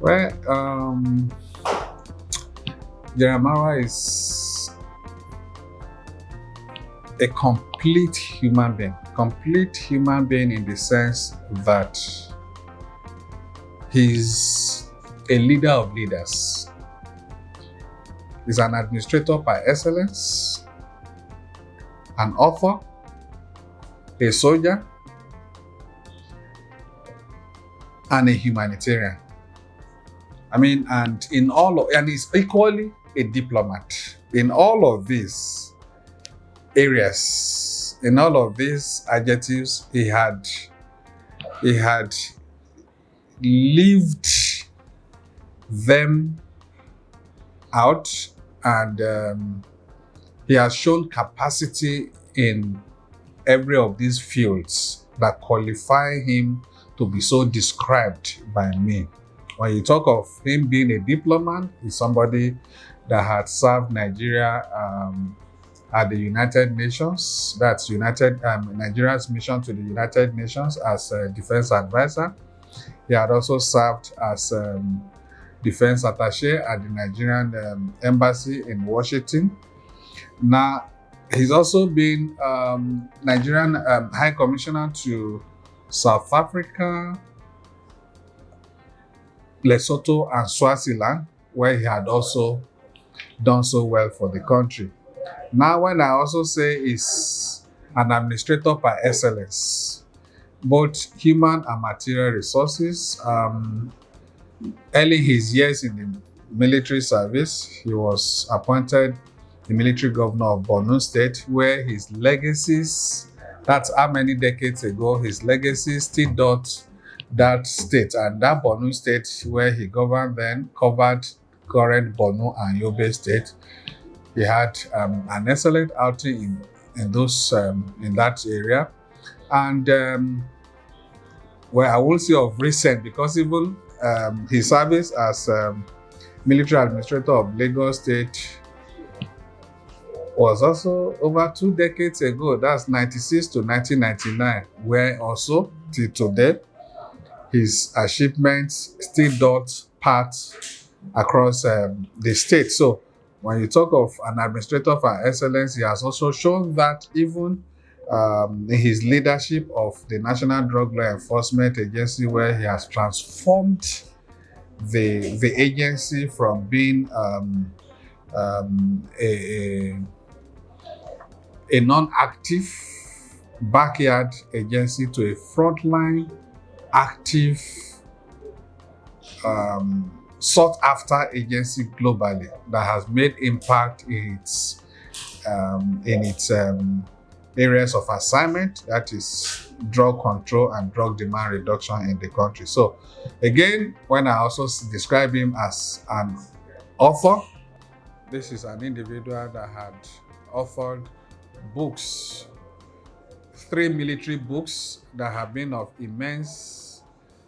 Well, Jeremiah is a complete human being in the sense that he's a leader of leaders. He's an administrator by excellence, an author, a soldier, and a humanitarian. And he's equally a diplomat. In all of these areas, in all of these adjectives, he had lived them out, and he has shown capacity in every of these fields that qualify him to be so described by me. When you talk of him being a diplomat, he's somebody that had served Nigeria at the United Nations. That's Nigeria's mission to the United Nations as a defense advisor. He had also served as defense attaché at the Nigerian embassy in Washington. Now, he's also been Nigerian High Commissioner to South Africa, Lesotho, and Swaziland, where he had also done so well for the country. Now, when I also say he's an administrator by excellence, both human and material resources, early his years in the military service, he was appointed the military governor of Borno State, where his legacies, that's how many decades ago, his legacies still dot that state. And that Borno State, where he governed then, covered current Borno and Yobe State. He had an excellent outing in that area. And I will say of recent, because even his service as military administrator of Lagos State was also over 2 decades ago. That's 96 to 1999, where also till today, his achievements still dot paths across the state. So when you talk of an administrator for excellence, he has also shown that even in his leadership of the National Drug Law Enforcement Agency, where he has transformed the agency from being a non-active backyard agency to a frontline, active, sought-after agency globally that has made impact in its areas of assignment, that is drug control and drug demand reduction in the country. So again, when I also describe him as an author, this is an individual that had authored books, 3 military books that have been of immense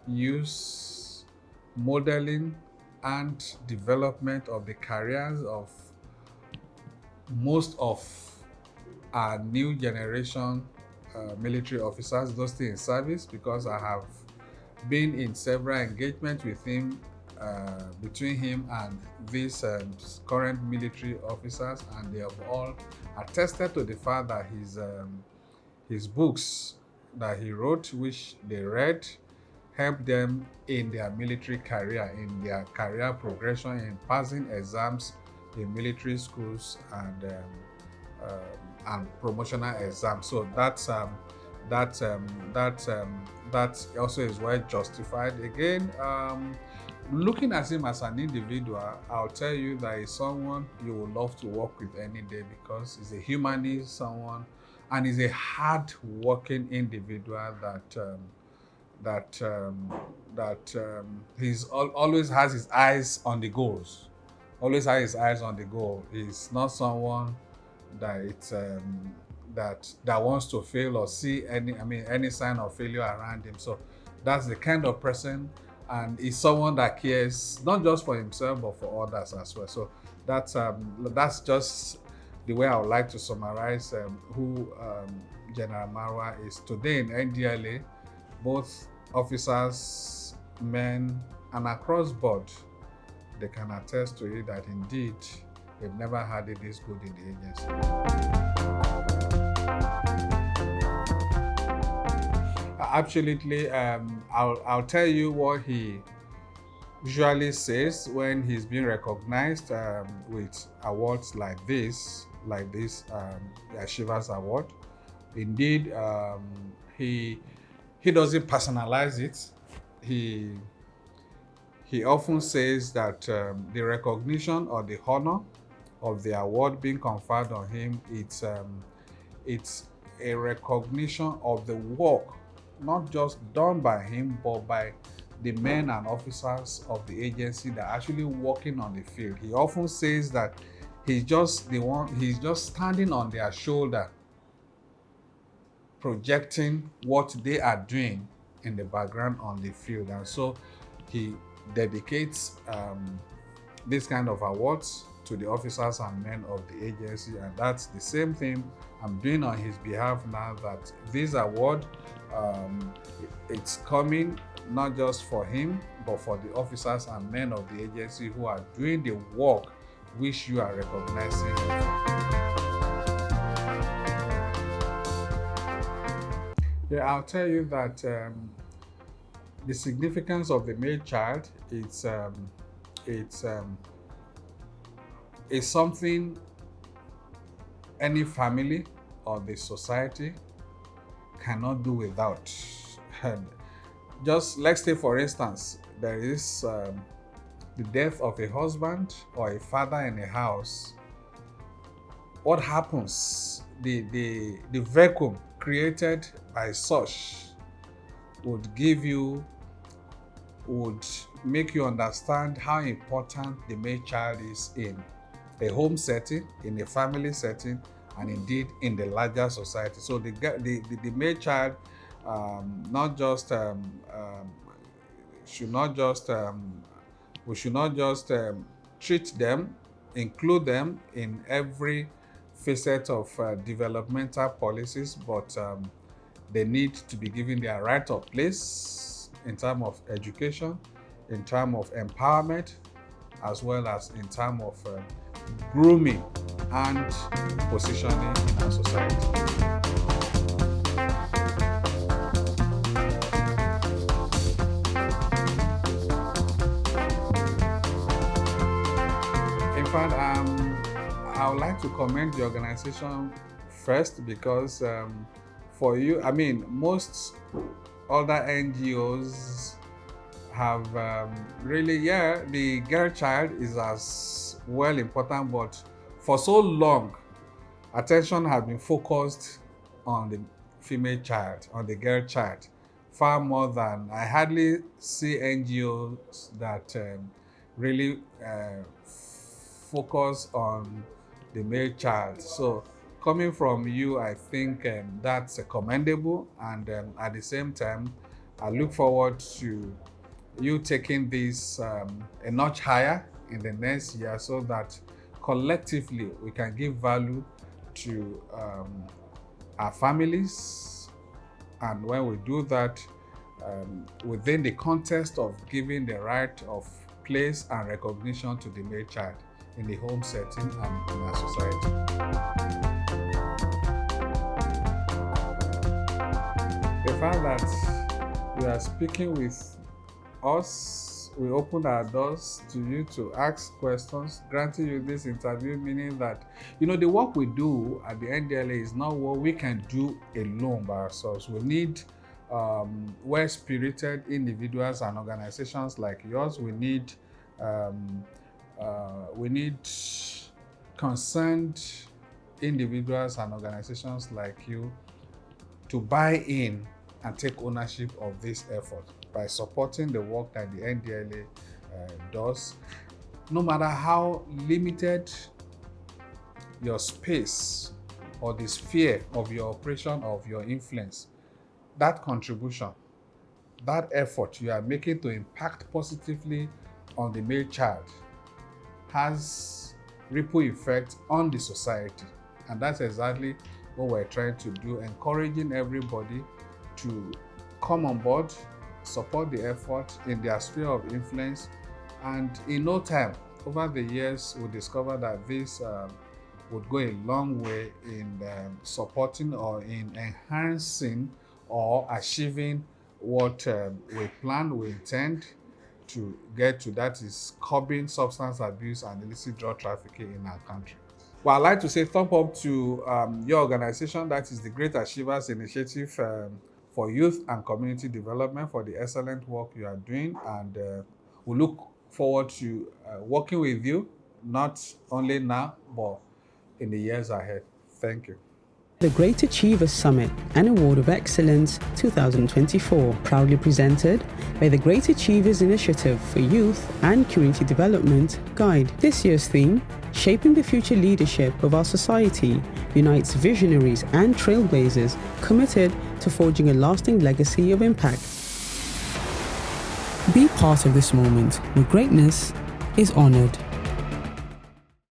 use, modeling and development of the careers of most of our new generation military officers, those still in service, because I have been in several engagements with him, between him and these current military officers, and they have all attested to the fact that his books that he wrote, which they read, helped them in their military career, in their career progression, in passing exams in military schools and promotional exams. So that also is well justified. Again, looking at him as an individual, I'll tell you that he's someone you would love to work with any day, because he's a humanist, someone, and he's a hard-working individual that he's always has his eyes on the goals. Always has his eyes on the goal. He's not someone that wants to fail or see any sign of failure around him. So that's the kind of person, and he's someone that cares not just for himself but for others as well. So that's just the way I would like to summarize who General Marwa is today in NDLA. Both officers, men, And across board, they can attest to it that indeed they've never had it this good in the agency. Absolutely. I'll tell you what he usually says when he's being recognized with awards like this Shivers Award. Indeed, he doesn't personalize it. He often says that the recognition or the honor of the award being conferred on him, it's a recognition of the work, not just done by him, but by the men and officers of the agency that are actually working on the field. He often says that he's just standing on their shoulder, projecting what they are doing in the background on the field. And so he dedicates this kind of awards to the officers and men of the agency, and that's the same thing I'm doing on his behalf now, that this award, it's coming not just for him, but for the officers and men of the agency who are doing the work which you are recognizing. Yeah, I'll tell you that the significance of the male child, it's something any family or the society cannot do without. Just let's say, for instance, there is the death of a husband or a father in a house. What happens? The vacuum created by such would make you understand how important the male child is in a home setting, in a family setting, and indeed in the larger society. So the male child we should not just treat them, include them in every facet of developmental policies, but they need to be given their right of place in terms of education, in terms of empowerment, as well as in terms of grooming and positioning in our society. In fact, I would like to commend the organization first, because for you, I mean, most other NGOs have the girl child is as well important, but for so long, attention has been focused on the female child, on the girl child, far more than I hardly see NGOs that really focus on the male child. So coming from you, I think that's commendable, and at the same time, I look forward to you taking this a notch higher in the next year, so that collectively we can give value to our families. And when we do that, within the context of giving the right of place and recognition to the male child in the home setting and in our society. The fact that you are speaking with us, we open our doors to you to ask questions, granting you this interview, meaning that, the work we do at the NDLA is not what we can do alone by ourselves. We need well-spirited individuals and organizations like yours. We need concerned individuals and organizations like you to buy in and take ownership of this effort by supporting the work that the NDLA does. No matter how limited your space or the sphere of your operation, of your influence, that contribution, that effort you are making to impact positively on the male child has ripple effect on the society. And that's exactly what we're trying to do, encouraging everybody to come on board support the effort in their sphere of influence, and in no time, over the years, we discovered that this would go a long way in supporting or in enhancing or achieving what we plan, we intend to get to, that is curbing substance abuse and illicit drug trafficking in our country. Well, I'd like to say thumb up to your organization, that is the Great Achievers Initiative for Youth and Community Development, for the excellent work you are doing, and we look forward to working with you, not only now, but in the years ahead. Thank you. The Great Achievers Summit and Award of Excellence 2024, proudly presented by the Great Achievers Initiative for Youth and Community Development, Gaiyd. This year's theme, Shaping the Future Leadership of Our Society, unites visionaries and trailblazers committed to forging a lasting legacy of impact. Be part of this moment where greatness is honored.